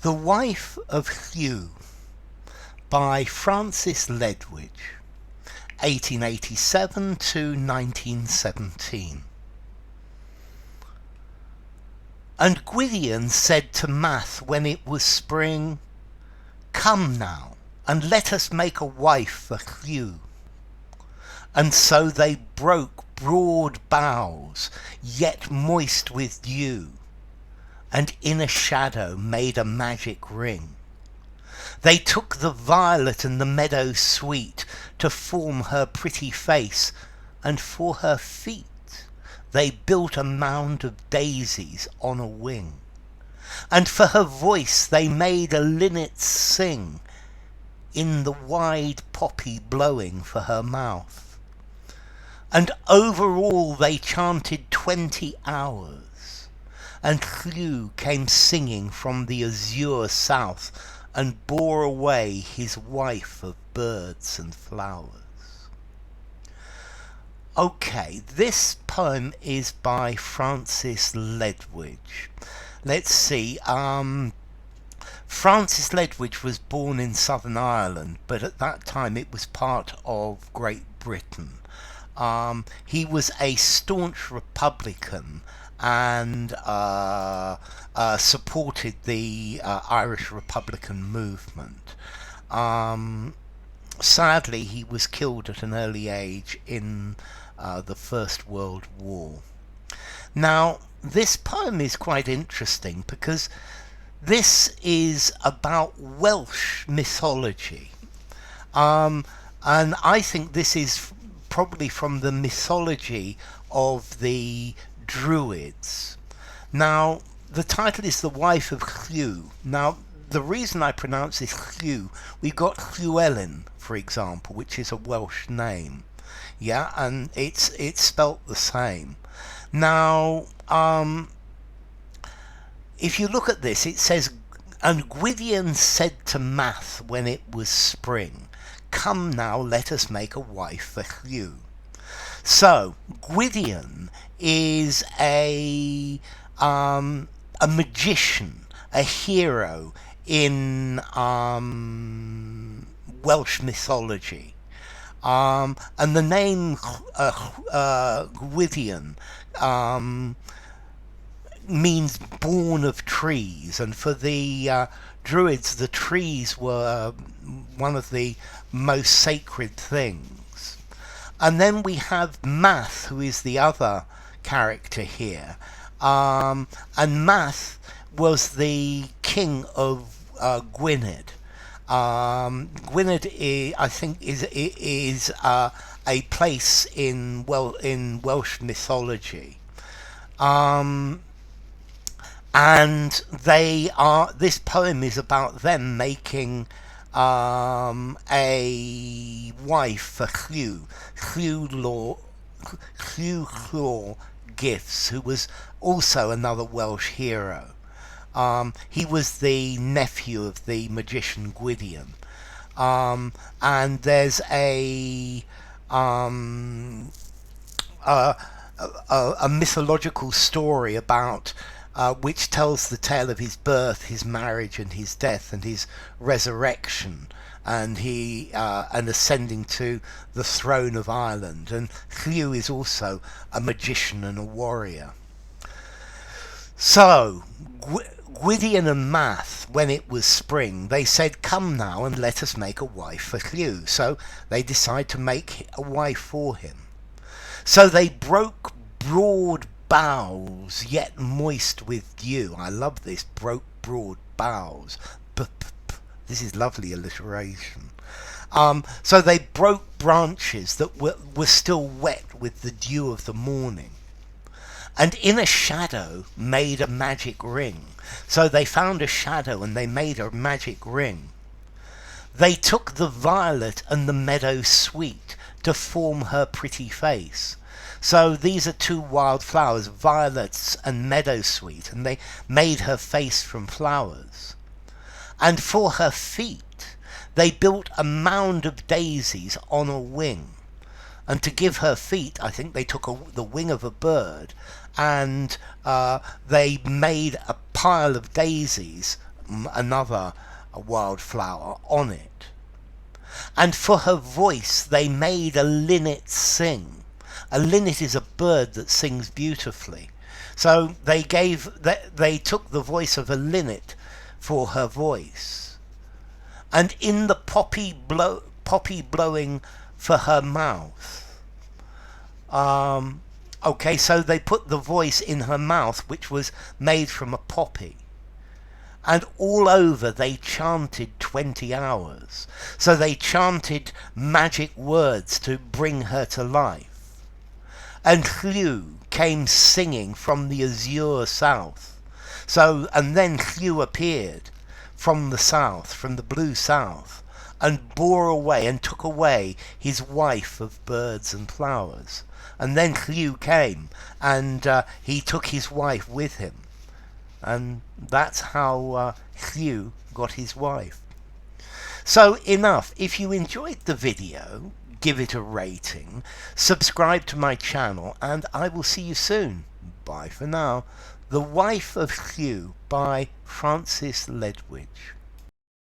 The Wife of Llew by Francis Ledwidge, 1887 to 1917. And Gwydion said to Math when it was spring, "Come now, and let us make a wife for Llew." And so they broke broad boughs, yet moist with dew, and in a shadow made a magic ring. They took the violet and the meadow-sweet to form her pretty face, and for her feet they built a mound of daisies on a wing. And for her voice they made a linnet sing, in the wide poppy blowing for her mouth. And over all they chanted 20 hours, and Llew came singing from the azure south, and bore away his wife of birds and flowers. Okay, this poem is by Francis Ledwidge. Let's see, Francis Ledwidge was born in Southern Ireland, but at that time it was part of Great Britain. He was a staunch Republican and supported the Irish Republican movement. Sadly, he was killed at an early age in the First World War. Now, this poem is quite interesting because this is about Welsh mythology. And I think this is probably from the mythology of the Druids. Now, the title is The Wife of Llew. Now, the reason I pronounce this Llew, we've got Llewellyn, for example, which is a Welsh name. Yeah, and it's spelt the same. Now, if you look at this, it says, "And Gwydion said to Math when it was spring, 'Come now, let us make a wife for Llew.'" So, Gwydion is a magician, a hero in Welsh mythology. And the name Gwydion means born of trees, and for the Druids the trees were one of the most sacred things. And then we have Math, who is the other character here, and Math was the king of Gwynedd. Gwynedd, I think, is a place in Welsh mythology. And this poem is about them making a wife for Llew. Llew Gifts, who was also another Welsh hero. He was the nephew of the magician Gwydion. And there's a mythological story about which tells the tale of his birth, his marriage, and his death, and his resurrection, and and ascending to the throne of Ireland. And Llew is also a magician and a warrior. So, Gwydion and Math, when it was spring, they said, "Come now and let us make a wife for Llew." So they decide to make a wife for him. So they broke broad boughs, yet moist with dew. I love this, broke broad boughs. This is lovely alliteration. So they broke branches that were still wet with the dew of the morning, and in a shadow made a magic ring. So they found a shadow and they made a magic ring. They took the violet and the meadow-sweet to form her pretty face. So these are two wild flowers, violets and meadow-sweet, and they made her face from flowers. And for her feet they built a mound of daisies on a wing. And to give her feet, I think they took the wing of a bird, and they made a pile of daisies another wildflower on it. And for her voice they made a linnet sing. A linnet is a bird that sings beautifully. So they took the voice of a linnet for her voice. And in the poppy blowing for her mouth. Okay, so they put the voice in her mouth, which was made from a poppy. And all over they chanted 20 hours. So they chanted magic words to bring her to life. And Llew came singing from the azure south. And then Llew appeared from the south, from the blue south, and bore away and took away his wife of birds and flowers. And then Llew came, and he took his wife with him. And that's how Llew got his wife. So enough. If you enjoyed the video, give it a rating, subscribe to my channel, and I will see you soon. Bye for now. The Wife of Llew by Francis Ledwidge.